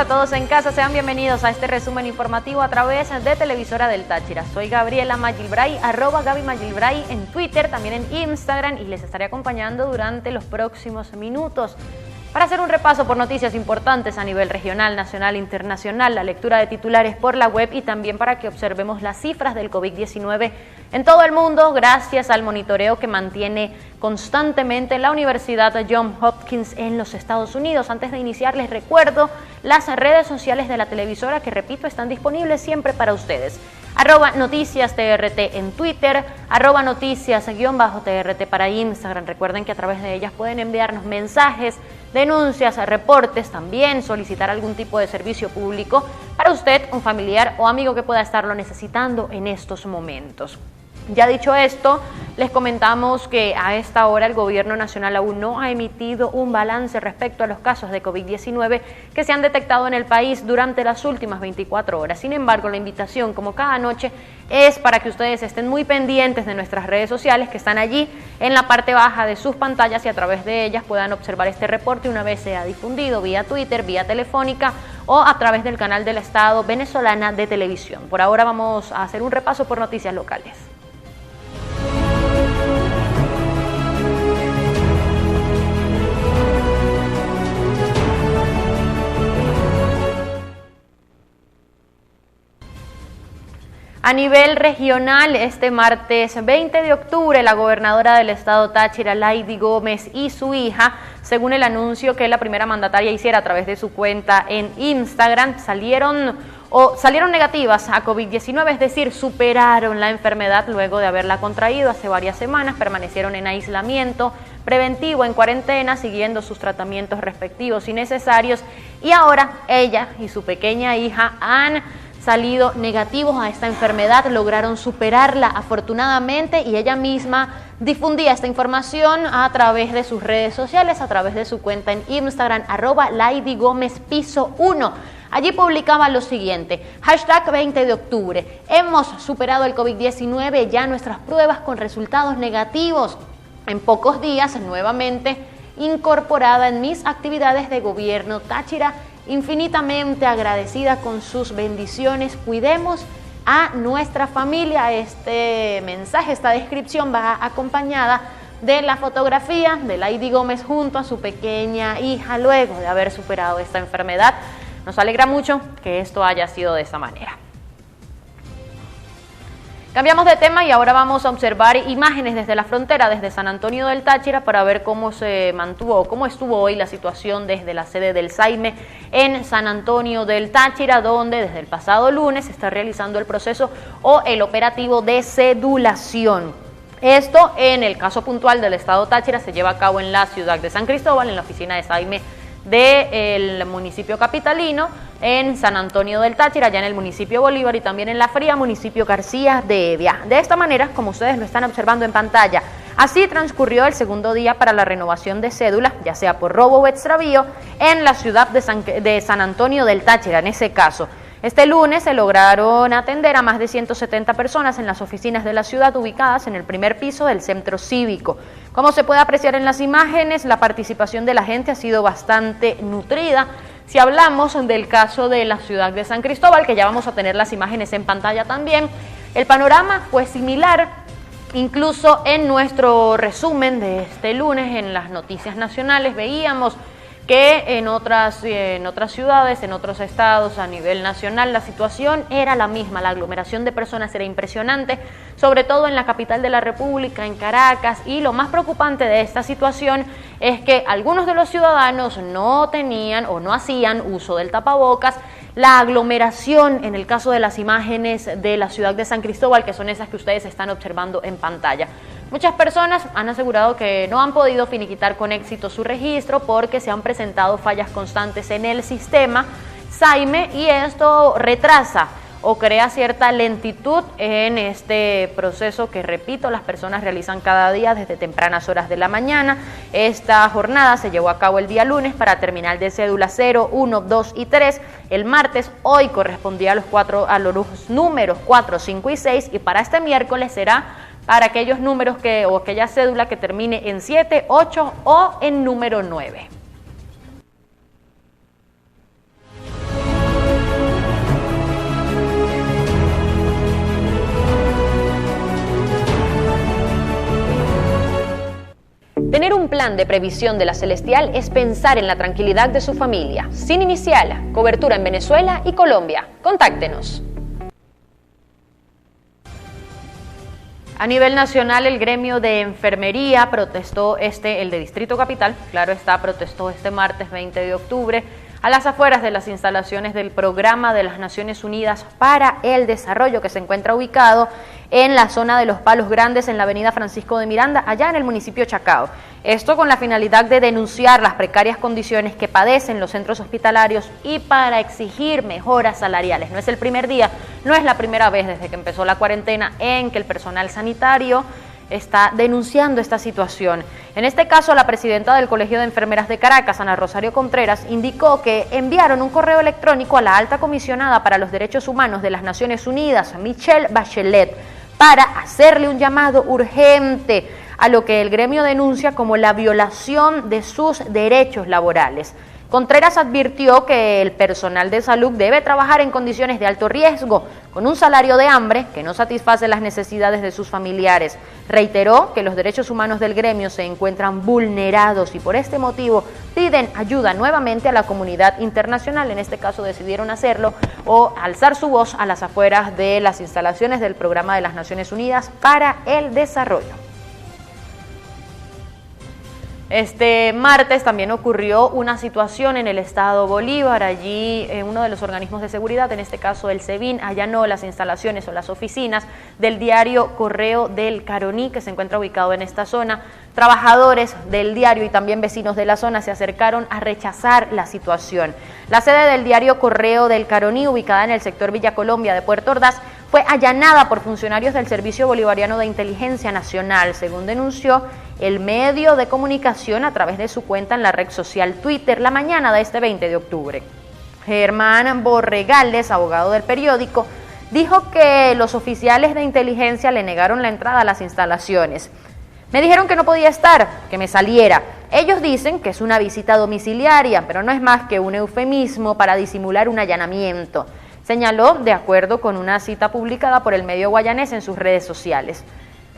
a todos en casa, sean bienvenidos a este resumen informativo a través de Televisora del Táchira. Soy Gabriela Magilbray, @GabyMagilbray en Twitter, también en Instagram, y les estaré acompañando durante los próximos minutos para hacer un repaso por noticias importantes a nivel regional, nacional, internacional, la lectura de titulares por la web y también para que observemos las cifras del COVID-19 en todo el mundo gracias al monitoreo que mantiene constantemente la Universidad Johns Hopkins en los Estados Unidos. Antes de iniciar, les recuerdo las redes sociales de la televisora que, repito, están disponibles siempre para ustedes. @NoticiasTRT en Twitter, @noticias_TRT para Instagram. Recuerden que a través de ellas pueden enviarnos mensajes, denuncias, reportes, también solicitar algún tipo de servicio público para usted, un familiar o amigo que pueda estarlo necesitando en estos momentos. Ya dicho esto, les comentamos que a esta hora el Gobierno Nacional aún no ha emitido un balance respecto a los casos de COVID-19 que se han detectado en el país durante las últimas 24 horas. Sin embargo, la invitación, como cada noche, es para que ustedes estén muy pendientes de nuestras redes sociales que están allí en la parte baja de sus pantallas y a través de ellas puedan observar este reporte una vez sea difundido vía Twitter, vía telefónica o a través del canal del Estado venezolana de televisión. Por ahora vamos a hacer un repaso por noticias locales. A nivel regional, este martes 20 de octubre, la gobernadora del estado Táchira, Lady Gómez, y su hija, según el anuncio que la primera mandataria hiciera a través de su cuenta en Instagram, salieron negativas a COVID-19, es decir, superaron la enfermedad luego de haberla contraído hace varias semanas, permanecieron en aislamiento preventivo, en cuarentena, siguiendo sus tratamientos respectivos y necesarios, y ahora ella y su pequeña hija han salido negativos a esta enfermedad, lograron superarla afortunadamente, y ella misma difundía esta información a través de sus redes sociales, a través de su cuenta en Instagram, @LadyGómezPiso1. Allí publicaba lo siguiente: hashtag 20 de octubre, hemos superado el COVID-19, ya nuestras pruebas con resultados negativos. En pocos días, nuevamente incorporada en mis actividades de gobierno. Táchira, infinitamente agradecida con sus bendiciones. Cuidemos a nuestra familia. Este mensaje, esta descripción va acompañada de la fotografía de Lady Gómez junto a su pequeña hija luego de haber superado esta enfermedad. Nos alegra mucho que esto haya sido de esa manera. Cambiamos de tema y ahora vamos a observar imágenes desde la frontera, desde San Antonio del Táchira, para ver cómo se mantuvo, cómo estuvo hoy la situación desde la sede del SAIME en San Antonio del Táchira, donde desde el pasado lunes se está realizando el proceso o el operativo de cedulación. Esto, en el caso puntual del estado Táchira, se lleva a cabo en la ciudad de San Cristóbal, en la oficina de SAIME del municipio capitalino, en San Antonio del Táchira, ya en el municipio Bolívar, y también en La Fría, municipio García de Evia. De esta manera, como ustedes lo están observando en pantalla, así transcurrió el segundo día para la renovación de cédulas, ya sea por robo o extravío, en la ciudad de San Antonio del Táchira. En ese caso, este lunes se lograron atender a más de 170 personas en las oficinas de la ciudad ubicadas en el primer piso del centro cívico. Como se puede apreciar en las imágenes, la participación de la gente ha sido bastante nutrida. Si hablamos del caso de la ciudad de San Cristóbal, que ya vamos a tener las imágenes en pantalla también, el panorama fue similar. Incluso en nuestro resumen de este lunes en las noticias nacionales veíamos que en otras ciudades, en otros estados a nivel nacional, la situación era la misma, la aglomeración de personas era impresionante, sobre todo en la capital de la República, en Caracas, y lo más preocupante de esta situación es que algunos de los ciudadanos no tenían o no hacían uso del tapabocas. La aglomeración, en el caso de las imágenes de la ciudad de San Cristóbal, que son esas que ustedes están observando en pantalla. Muchas personas han asegurado que no han podido finiquitar con éxito su registro porque se han presentado fallas constantes en el sistema SAIME, y esto retrasa o crea cierta lentitud en este proceso que, repito, las personas realizan cada día desde tempranas horas de la mañana. Esta jornada se llevó a cabo el día lunes para terminal de cédula 0, 1, 2 y 3. El martes, hoy, correspondía a los números 4, 5 y 6, y para este miércoles será para aquellos números o aquella cédula que termine en 7, 8 o en número 9. Tener un plan de previsión de la Celestial es pensar en la tranquilidad de su familia. Sin Inicial, cobertura en Venezuela y Colombia. Contáctenos. A nivel nacional, el gremio de enfermería protestó el de Distrito Capital, claro está, protestó este martes 20 de octubre a las afueras de las instalaciones del Programa de las Naciones Unidas para el Desarrollo, que se encuentra ubicado en la zona de Los Palos Grandes, en la avenida Francisco de Miranda, allá en el municipio de Chacao. Esto con la finalidad de denunciar las precarias condiciones que padecen los centros hospitalarios y para exigir mejoras salariales. No es el primer día, no es la primera vez desde que empezó la cuarentena en que el personal sanitario está denunciando esta situación. En este caso, la presidenta del Colegio de Enfermeras de Caracas, Ana Rosario Contreras, indicó que enviaron un correo electrónico a la alta comisionada para los derechos humanos de las Naciones Unidas, Michelle Bachelet, para hacerle un llamado urgente a lo que el gremio denuncia como la violación de sus derechos laborales. Contreras advirtió que el personal de salud debe trabajar en condiciones de alto riesgo, con un salario de hambre que no satisface las necesidades de sus familiares. Reiteró que los derechos humanos del gremio se encuentran vulnerados y por este motivo piden ayuda nuevamente a la comunidad internacional. En este caso decidieron hacerlo o alzar su voz a las afueras de las instalaciones del Programa de las Naciones Unidas para el Desarrollo. Este martes también ocurrió una situación en el estado Bolívar. Allí uno de los organismos de seguridad, en este caso el SEBIN, allanó las instalaciones o las oficinas del diario Correo del Caroní, que se encuentra ubicado en esta zona. Trabajadores del diario y también vecinos de la zona se acercaron a rechazar la situación. La sede del diario Correo del Caroní, ubicada en el sector Villa Colombia de Puerto Ordaz, fue allanada por funcionarios del Servicio Bolivariano de Inteligencia Nacional, según denunció el medio de comunicación a través de su cuenta en la red social Twitter la mañana de este 20 de octubre. Germán Borregales, abogado del periódico, dijo que los oficiales de inteligencia le negaron la entrada a las instalaciones. Me dijeron que no podía estar, que me saliera. Ellos dicen que es una visita domiciliaria, pero no es más que un eufemismo para disimular un allanamiento, señaló de acuerdo con una cita publicada por el medio guayanés en sus redes sociales.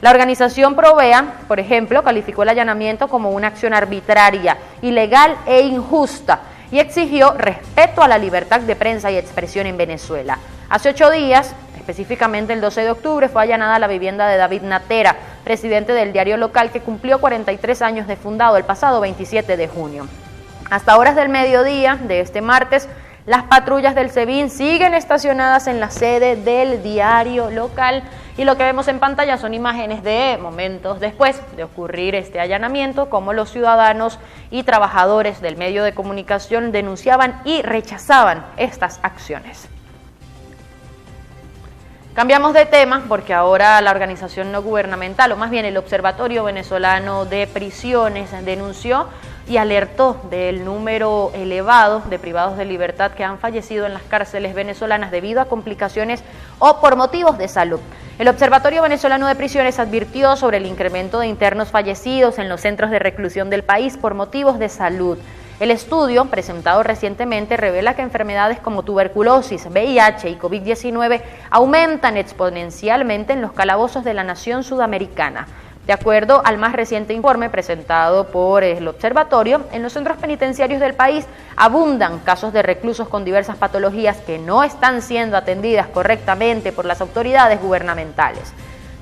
La organización Provea, por ejemplo, calificó el allanamiento como una acción arbitraria, ilegal e injusta y exigió respeto a la libertad de prensa y expresión en Venezuela. Hace 8 días, específicamente el 12 de octubre, fue allanada la vivienda de David Natera, presidente del diario local que cumplió 43 años de fundado el pasado 27 de junio. Hasta horas del mediodía de este martes, las patrullas del SEBIN siguen estacionadas en la sede del diario local y lo que vemos en pantalla son imágenes de momentos después de ocurrir este allanamiento, como los ciudadanos y trabajadores del medio de comunicación denunciaban y rechazaban estas acciones. Cambiamos de tema porque ahora la organización no gubernamental, o más bien el Observatorio Venezolano de Prisiones, denunció y alertó del número elevado de privados de libertad que han fallecido en las cárceles venezolanas debido a complicaciones o por motivos de salud. El Observatorio Venezolano de Prisiones advirtió sobre el incremento de internos fallecidos en los centros de reclusión del país por motivos de salud. El estudio, presentado recientemente, revela que enfermedades como tuberculosis, VIH y COVID-19 aumentan exponencialmente en los calabozos de la nación sudamericana. De acuerdo al más reciente informe presentado por el observatorio, en los centros penitenciarios del país abundan casos de reclusos con diversas patologías que no están siendo atendidas correctamente por las autoridades gubernamentales.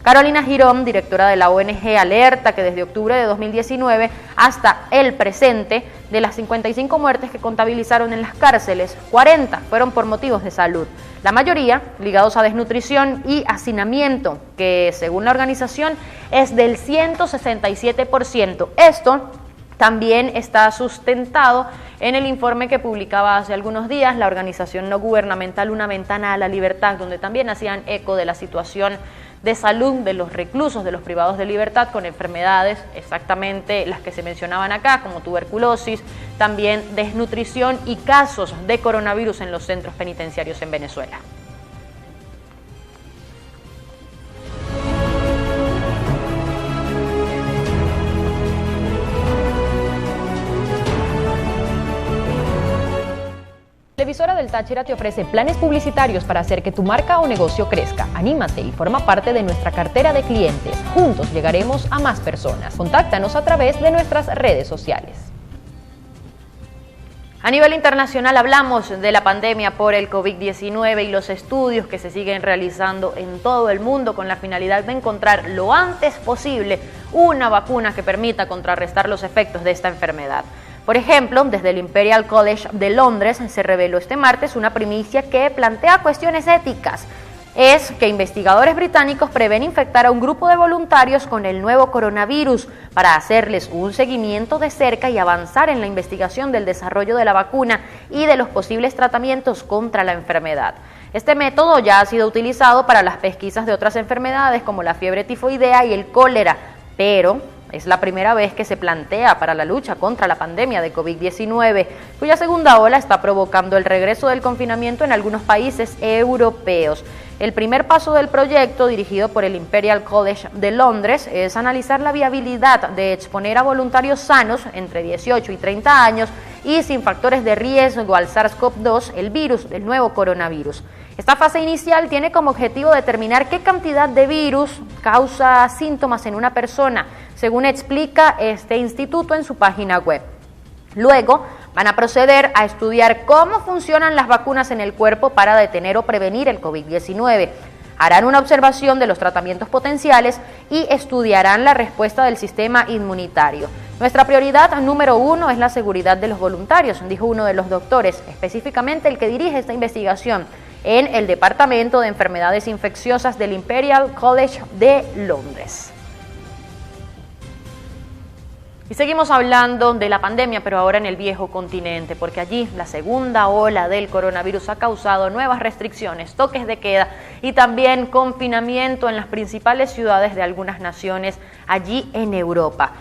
Carolina Girón, directora de la ONG, alerta que desde octubre de 2019 hasta el presente, de las 55 muertes que contabilizaron en las cárceles, 40 fueron por motivos de salud, la mayoría ligados a desnutrición y hacinamiento, que según la organización es del 167%. Esto también está sustentado en el informe que publicaba hace algunos días la organización no gubernamental Una Ventana a la Libertad, donde también hacían eco de la situación de salud de los reclusos, de los privados de libertad con enfermedades exactamente las que se mencionaban acá, como tuberculosis, también desnutrición y casos de coronavirus en los centros penitenciarios en Venezuela. Televisora del Táchira te ofrece planes publicitarios para hacer que tu marca o negocio crezca. Anímate y forma parte de nuestra cartera de clientes. Juntos llegaremos a más personas. Contáctanos a través de nuestras redes sociales. A nivel internacional hablamos de la pandemia por el COVID-19 y los estudios que se siguen realizando en todo el mundo con la finalidad de encontrar lo antes posible una vacuna que permita contrarrestar los efectos de esta enfermedad. Por ejemplo, desde el Imperial College de Londres se reveló este martes una primicia que plantea cuestiones éticas. Es que investigadores británicos prevén infectar a un grupo de voluntarios con el nuevo coronavirus para hacerles un seguimiento de cerca y avanzar en la investigación del desarrollo de la vacuna y de los posibles tratamientos contra la enfermedad. Este método ya ha sido utilizado para las pesquisas de otras enfermedades como la fiebre tifoidea y el cólera, pero es la primera vez que se plantea para la lucha contra la pandemia de COVID-19, cuya segunda ola está provocando el regreso del confinamiento en algunos países europeos. El primer paso del proyecto, dirigido por el Imperial College de Londres, es analizar la viabilidad de exponer a voluntarios sanos entre 18 y 30 años y sin factores de riesgo al SARS-CoV-2, el virus del nuevo coronavirus. Esta fase inicial tiene como objetivo determinar qué cantidad de virus causa síntomas en una persona, según explica este instituto en su página web. Luego van a proceder a estudiar cómo funcionan las vacunas en el cuerpo para detener o prevenir el COVID-19. Harán una observación de los tratamientos potenciales y estudiarán la respuesta del sistema inmunitario. Nuestra prioridad número 1 es la seguridad de los voluntarios, dijo uno de los doctores, específicamente el que dirige esta investigación en el Departamento de Enfermedades Infecciosas del Imperial College de Londres. Y seguimos hablando de la pandemia, pero ahora en el viejo continente, porque allí la segunda ola del coronavirus ha causado nuevas restricciones, toques de queda y también confinamiento en las principales ciudades de algunas naciones allí en Europa.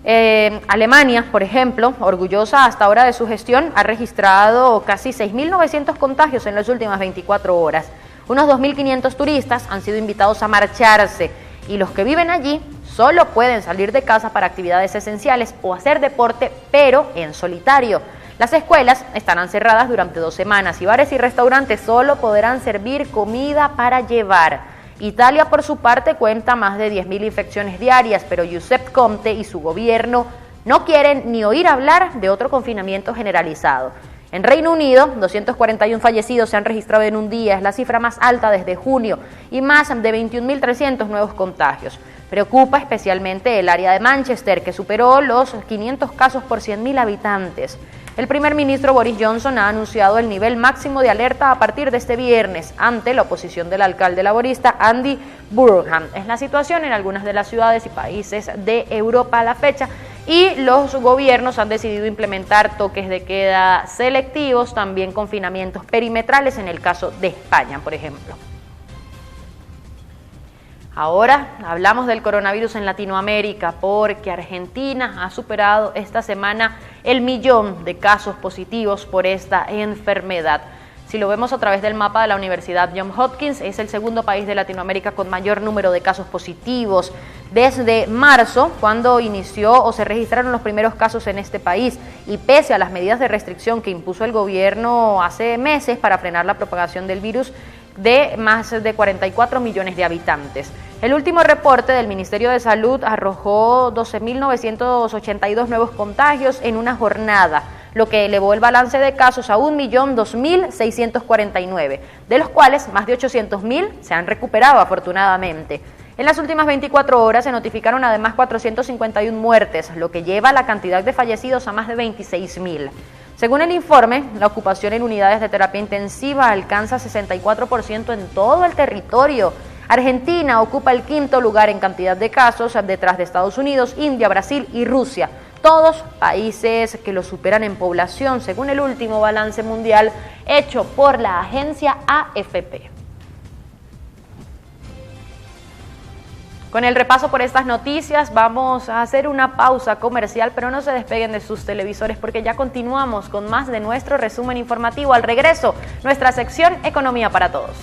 Alemania, por ejemplo, orgullosa hasta ahora de su gestión, ha registrado casi 6.900 contagios en las últimas 24 horas. Unos 2.500 turistas han sido invitados a marcharse y los que viven allí solo pueden salir de casa para actividades esenciales o hacer deporte, pero en solitario. Las escuelas estarán cerradas durante 2 semanas y bares y restaurantes solo podrán servir comida para llevar. Italia, por su parte, cuenta más de 10.000 infecciones diarias, pero Giuseppe Conte y su gobierno no quieren ni oír hablar de otro confinamiento generalizado. En Reino Unido, 241 fallecidos se han registrado en un día, es la cifra más alta desde junio, y más de 21.300 nuevos contagios. Preocupa especialmente el área de Manchester, que superó los 500 casos por 100.000 habitantes. El primer ministro Boris Johnson ha anunciado el nivel máximo de alerta a partir de este viernes, ante la oposición del alcalde laborista Andy Burnham. Es la situación en algunas de las ciudades y países de Europa a la fecha, y los gobiernos han decidido implementar toques de queda selectivos, también confinamientos perimetrales en el caso de España, por ejemplo. Ahora hablamos del coronavirus en Latinoamérica, porque Argentina ha superado esta semana el 1.000.000 de casos positivos por esta enfermedad. Si lo vemos a través del mapa de la Universidad Johns Hopkins, es el segundo país de Latinoamérica con mayor número de casos positivos. Desde marzo, cuando inició o se registraron los primeros casos en este país, y pese a las medidas de restricción que impuso el gobierno hace meses para frenar la propagación del virus, de más de 44 millones de habitantes. El último reporte del Ministerio de Salud arrojó 12.982 nuevos contagios en una jornada, lo que elevó el balance de casos a 1.002.649, de los cuales más de 800.000 se han recuperado afortunadamente. En las últimas 24 horas se notificaron además 451 muertes, lo que lleva la cantidad de fallecidos a más de 26.000. Según el informe, la ocupación en unidades de terapia intensiva alcanza 64% en todo el territorio. Argentina ocupa el 5º lugar en cantidad de casos, detrás de Estados Unidos, India, Brasil y Rusia. Todos países que lo superan en población, según el último balance mundial hecho por la agencia AFP. Con el repaso por estas noticias vamos a hacer una pausa comercial, pero no se despeguen de sus televisores porque ya continuamos con más de nuestro resumen informativo. Al regreso, nuestra sección Economía para Todos.